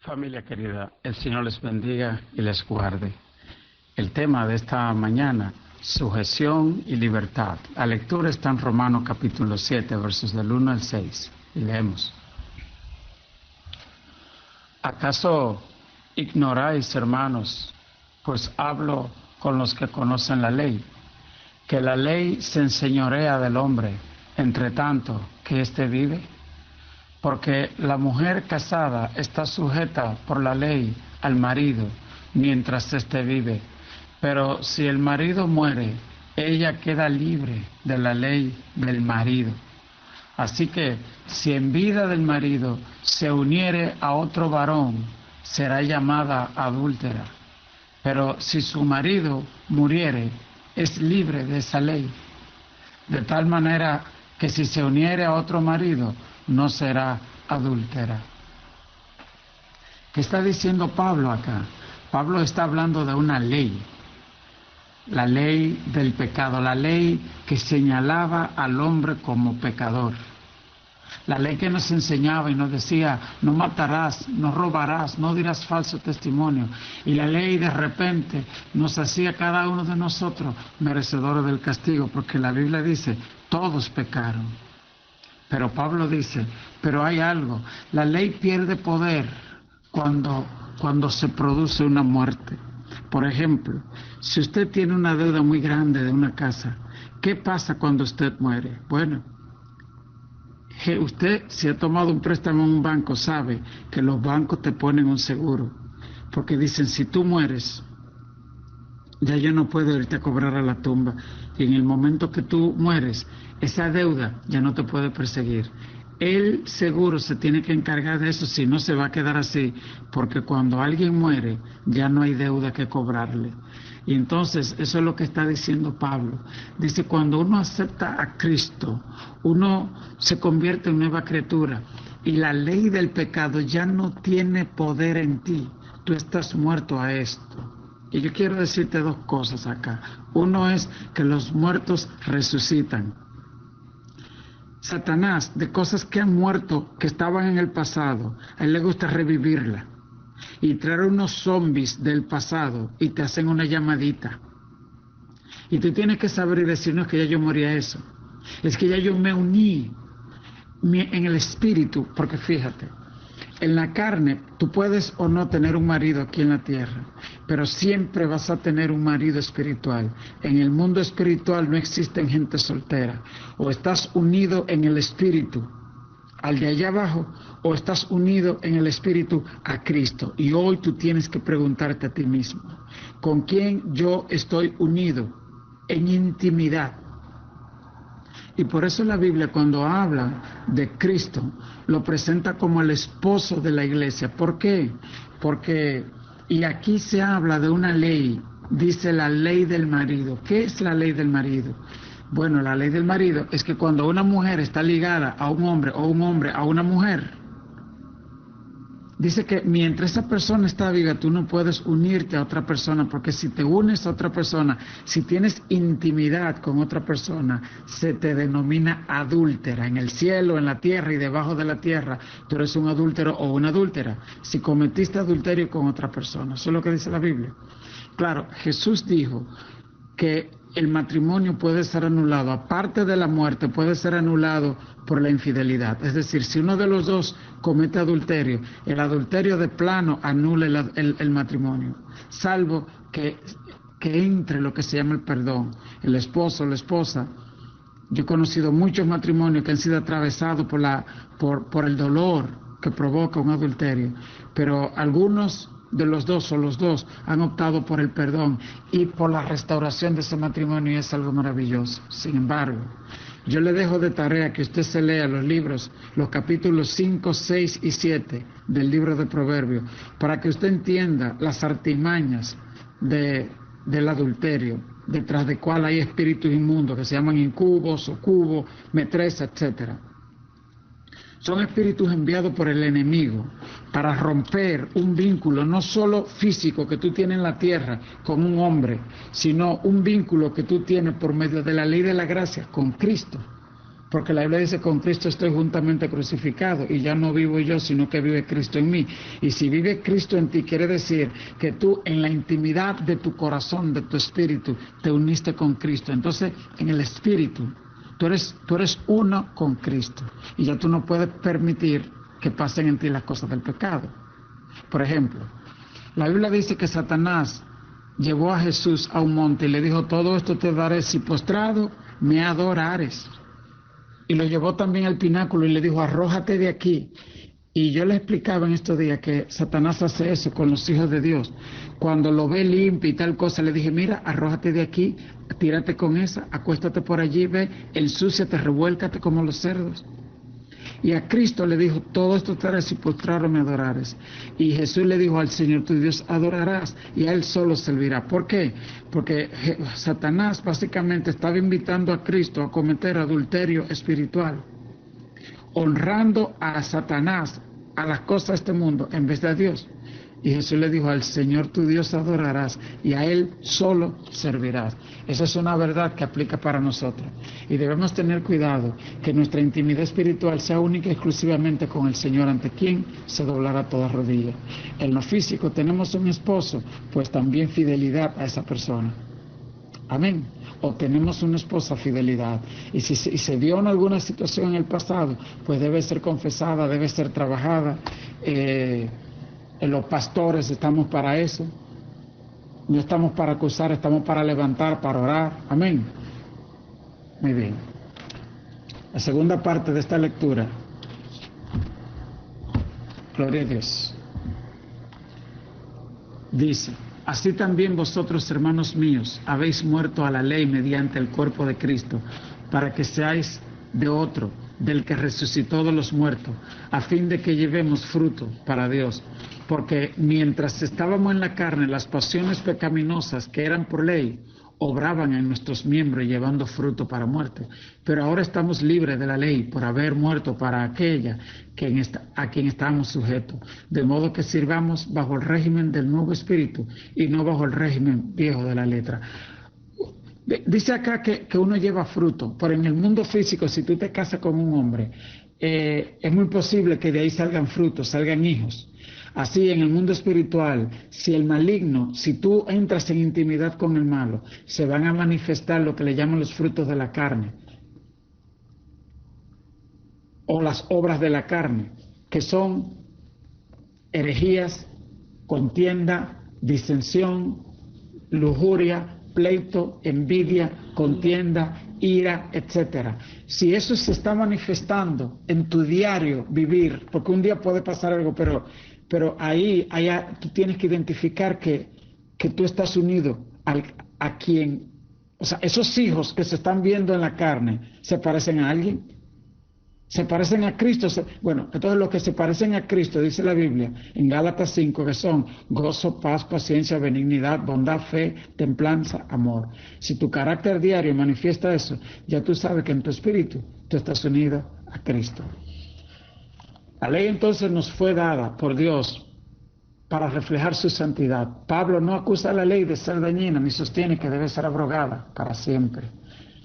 Familia querida, el Señor les bendiga y les guarde. El tema de esta mañana, sujeción y libertad. La lectura está en Romanos capítulo 7, versos del 1 al 6. Y leemos. ¿Acaso ignoráis, hermanos, pues hablo con los que conocen la ley, que la ley se enseñorea del hombre, entre tanto que éste vive? Porque la mujer casada está sujeta por la ley al marido mientras éste vive. Pero si el marido muere, ella queda libre de la ley del marido. Así que si en vida del marido se uniere a otro varón, será llamada adúltera. Pero si su marido muriere, es libre de esa ley. De tal manera que si se uniere a otro marido, no será adúltera. ¿Qué está diciendo Pablo acá? Pablo está hablando de una ley, la ley del pecado, la ley que señalaba al hombre como pecador, la ley que nos enseñaba y nos decía, no matarás, no robarás, no dirás falso testimonio, y la ley de repente nos hacía cada uno de nosotros merecedores del castigo, porque la Biblia dice, todos pecaron. Pero Pablo dice, pero hay algo, la ley pierde poder cuando se produce una muerte. Por ejemplo, si usted tiene una deuda muy grande de una casa, ¿qué pasa cuando usted muere? Bueno, usted si ha tomado un préstamo en un banco sabe que los bancos te ponen un seguro, porque dicen, si tú mueres, ya yo no puedo irte a cobrar a la tumba, y en el momento que tú mueres, esa deuda ya no te puede perseguir. El seguro se tiene que encargar de eso, si no se va a quedar así, porque cuando alguien muere ya no hay deuda que cobrarle. Y entonces eso es lo que está diciendo Pablo. Dice, cuando uno acepta a Cristo, uno se convierte en nueva criatura y la ley del pecado ya no tiene poder en ti. Tú estás muerto a esto. Y yo quiero decirte dos cosas acá. Uno es que los muertos resucitan. Satanás, de cosas que han muerto, que estaban en el pasado, a él le gusta revivirla y traer unos zombies del pasado y te hacen una llamadita. Y tú tienes que saber y decir, no es que ya yo morí a eso, es que ya yo me uní en el espíritu, porque fíjate, en la carne tú puedes o no tener un marido aquí en la tierra, pero siempre vas a tener un marido espiritual. En el mundo espiritual no existen gente soltera. O estás unido en el espíritu al de allá abajo, o estás unido en el espíritu a Cristo. Y hoy tú tienes que preguntarte a ti mismo, ¿con quién yo estoy unido en intimidad? Y por eso la Biblia, cuando habla de Cristo, lo presenta como el esposo de la iglesia. ¿Por qué? Porque, y aquí se habla de una ley, dice la ley del marido. ¿Qué es la ley del marido? Bueno, la ley del marido es que cuando una mujer está ligada a un hombre o un hombre a una mujer, dice que mientras esa persona está viva, tú no puedes unirte a otra persona, porque si te unes a otra persona, si tienes intimidad con otra persona, se te denomina adúltera. En el cielo, en la tierra y debajo de la tierra, tú eres un adúltero o una adúltera, si cometiste adulterio con otra persona. Eso es lo que dice la Biblia. Claro, Jesús dijo que el matrimonio puede ser anulado, aparte de la muerte, puede ser anulado por la infidelidad. Es decir, si uno de los dos comete adulterio, el adulterio de plano anula el matrimonio, salvo que entre lo que se llama el perdón. El esposo o la esposa, yo he conocido muchos matrimonios que han sido atravesados por el dolor que provoca un adulterio, pero algunos de los dos o los dos han optado por el perdón y por la restauración de ese matrimonio, y es algo maravilloso. Sin embargo, yo le dejo de tarea que usted se lea los libros, los capítulos 5, 6 y 7 del libro de Proverbios, para que usted entienda las artimañas del adulterio, detrás de cuál hay espíritus inmundos que se llaman incubos, sucubos, metresa, etcétera. Son espíritus enviados por el enemigo para romper un vínculo no solo físico que tú tienes en la tierra con un hombre, sino un vínculo que tú tienes por medio de la ley de la gracia con Cristo. Porque la Biblia dice, con Cristo estoy juntamente crucificado y ya no vivo yo, sino que vive Cristo en mí. Y si vive Cristo en ti, quiere decir que tú en la intimidad de tu corazón, de tu espíritu, te uniste con Cristo. Entonces, en el espíritu, tú eres uno con Cristo. Y ya tú no puedes permitir que pasen en ti las cosas del pecado. Por ejemplo, la Biblia dice que Satanás llevó a Jesús a un monte y le dijo, todo esto te daré si postrado me adorares. Y lo llevó también al pináculo y le dijo, arrójate de aquí. Y yo le explicaba en estos días que Satanás hace eso con los hijos de Dios. Cuando lo ve limpio y tal cosa, le dije, mira, arrójate de aquí, tírate con esa, acuéstate por allí, ve, ensúciate, revuélcate como los cerdos. Y a Cristo le dijo, todo esto te haré si postrado me adorares. Y Jesús le dijo al Señor tu Dios, adorarás y a Él solo servirá. ¿Por qué? Porque Satanás básicamente estaba invitando a Cristo a cometer adulterio espiritual, honrando a Satanás, a las cosas de este mundo, en vez de a Dios. Y Jesús le dijo, al Señor tu Dios adorarás y a Él solo servirás. Esa es una verdad que aplica para nosotros. Y debemos tener cuidado que nuestra intimidad espiritual sea única y exclusivamente con el Señor, ante quien se doblará toda rodilla. En lo físico tenemos un esposo, pues también fidelidad a esa persona. Amén. O tenemos una esposa, fidelidad. Y si se dio en alguna situación en el pasado, pues debe ser confesada, debe ser trabajada. Los pastores estamos para eso. No estamos para acusar, estamos para levantar, para orar. Amén. Muy bien. La segunda parte de esta lectura. Gloria a Dios. Dice, así también vosotros, hermanos míos, habéis muerto a la ley mediante el cuerpo de Cristo, para que seáis de otro, del que resucitó de los muertos, a fin de que llevemos fruto para Dios. Porque mientras estábamos en la carne, las pasiones pecaminosas que eran por ley, obraban en nuestros miembros llevando fruto para muerte. Pero ahora estamos libres de la ley por haber muerto para aquella a quien estábamos sujetos. De modo que sirvamos bajo el régimen del nuevo espíritu y no bajo el régimen viejo de la letra. Dice acá que uno lleva fruto, pero en el mundo físico, si tú te casas con un hombre, es muy posible que de ahí salgan frutos, salgan hijos. Así, en el mundo espiritual, si tú entras en intimidad con el malo, se van a manifestar lo que le llaman los frutos de la carne, o las obras de la carne, que son herejías, contienda, disensión, lujuria, pleito, envidia, contienda, ira, etcétera. Si eso se está manifestando en tu diario vivir, porque un día puede pasar algo, pero ahí tú tienes que identificar que tú estás unido a quien, o sea, esos hijos que se están viendo en la carne, ¿se parecen a alguien? ¿Se parecen a Cristo? Bueno, entonces los que se parecen a Cristo, dice la Biblia, en Gálatas 5, que son gozo, paz, paciencia, benignidad, bondad, fe, templanza, amor. Si tu carácter diario manifiesta eso, ya tú sabes que en tu espíritu tú estás unido a Cristo. La ley entonces nos fue dada por Dios para reflejar su santidad. Pablo no acusa a la ley de ser dañina, ni sostiene que debe ser abrogada para siempre.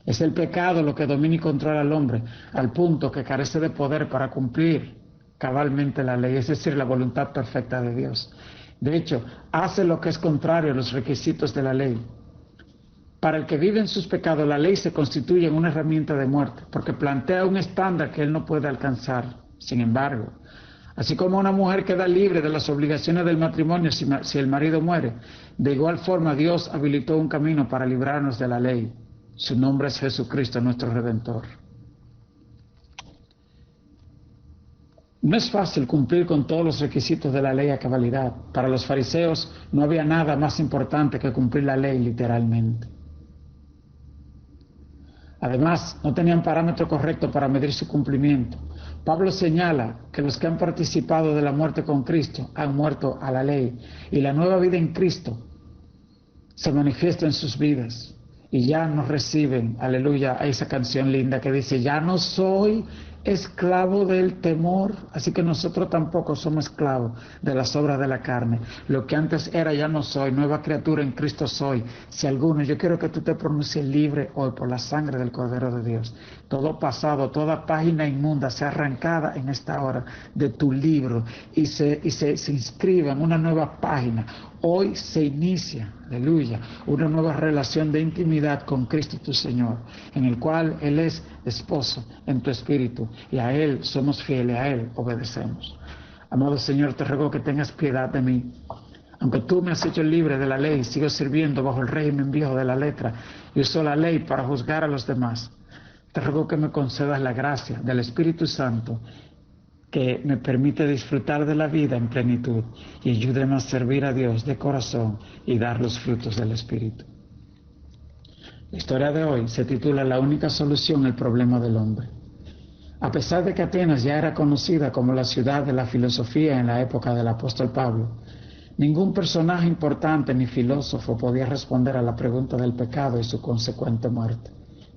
Es el pecado lo que domina y controla al hombre, al punto que carece de poder para cumplir cabalmente la ley, es decir, la voluntad perfecta de Dios. De hecho, hace lo que es contrario a los requisitos de la ley. Para el que vive en sus pecados, la ley se constituye en una herramienta de muerte, porque plantea un estándar que él no puede alcanzar. Sin embargo, así como una mujer queda libre de las obligaciones del matrimonio si el marido muere, de igual forma Dios habilitó un camino para librarnos de la ley. Su nombre es Jesucristo, nuestro Redentor. No es fácil cumplir con todos los requisitos de la ley a cabalidad. Para los fariseos no había nada más importante que cumplir la ley literalmente. Además, no tenían parámetro correcto para medir su cumplimiento. Pablo señala que los que han participado de la muerte con Cristo han muerto a la ley, y la nueva vida en Cristo se manifiesta en sus vidas. Y ya nos reciben, aleluya, a esa canción linda que dice, ya no soy esclavo del temor, así que nosotros tampoco somos esclavos de las obras de la carne. Lo que antes era ya no soy, nueva criatura en Cristo soy. Si alguno, yo quiero que tú te pronuncies libre hoy por la sangre del Cordero de Dios. Todo pasado, toda página inmunda sea arrancada en esta hora de tu libro y se inscriba en una nueva página. Hoy se inicia, aleluya, una nueva relación de intimidad con Cristo tu Señor, en el cual Él es esposo en tu espíritu y a Él somos fieles, a Él obedecemos. Amado Señor, te ruego que tengas piedad de mí. Aunque tú me has hecho libre de la ley, sigo sirviendo bajo el régimen viejo de la letra y uso la ley para juzgar a los demás. Te ruego que me concedas la gracia del Espíritu Santo que me permite disfrutar de la vida en plenitud y ayúdeme a servir a Dios de corazón y dar los frutos del Espíritu. La historia de hoy se titula La única solución al problema del hombre. A pesar de que Atenas ya era conocida como la ciudad de la filosofía en la época del apóstol Pablo, ningún personaje importante ni filósofo podía responder a la pregunta del pecado y su consecuente muerte.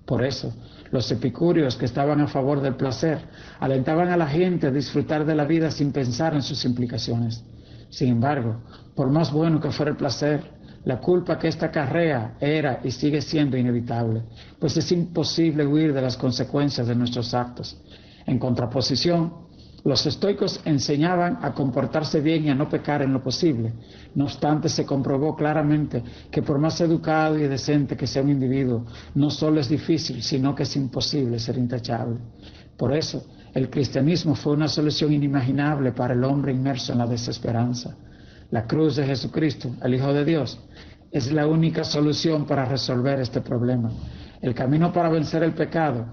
Por eso, los epicúreos que estaban a favor del placer alentaban a la gente a disfrutar de la vida sin pensar en sus implicaciones. Sin embargo, por más bueno que fuera el placer, la culpa que esta acarrea era y sigue siendo inevitable, pues es imposible huir de las consecuencias de nuestros actos. En contraposición, los estoicos enseñaban a comportarse bien y a no pecar en lo posible. No obstante, se comprobó claramente que por más educado y decente que sea un individuo, no solo es difícil, sino que es imposible ser intachable. Por eso, el cristianismo fue una solución inimaginable para el hombre inmerso en la desesperanza. La cruz de Jesucristo, el Hijo de Dios, es la única solución para resolver este problema. El camino para vencer el pecado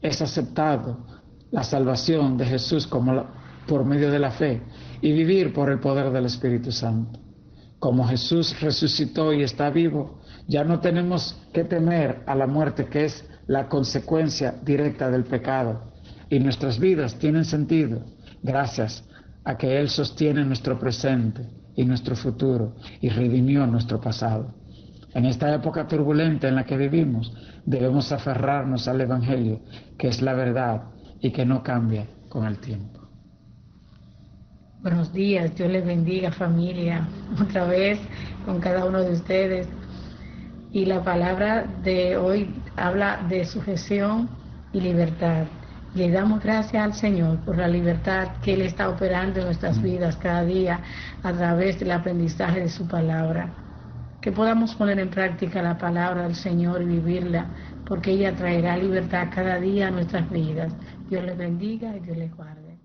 es aceptado la salvación de Jesús por medio de la fe y vivir por el poder del Espíritu Santo. Como Jesús resucitó y está vivo, ya no tenemos que temer a la muerte, que es la consecuencia directa del pecado, y nuestras vidas tienen sentido gracias a que Él sostiene nuestro presente y nuestro futuro y redimió nuestro pasado. En esta época turbulenta en la que vivimos, debemos aferrarnos al Evangelio, que es la verdad y que no cambia con el tiempo. Buenos días, Dios les bendiga, familia, otra vez con cada uno de ustedes. Y la palabra de hoy habla de sujeción y libertad. Le damos gracias al Señor por la libertad que Él está operando en nuestras vidas cada día a través del aprendizaje de su palabra. Que podamos poner en práctica la palabra del Señor y vivirla, porque ella traerá libertad cada día a nuestras vidas. Dios les bendiga y Dios les guarde.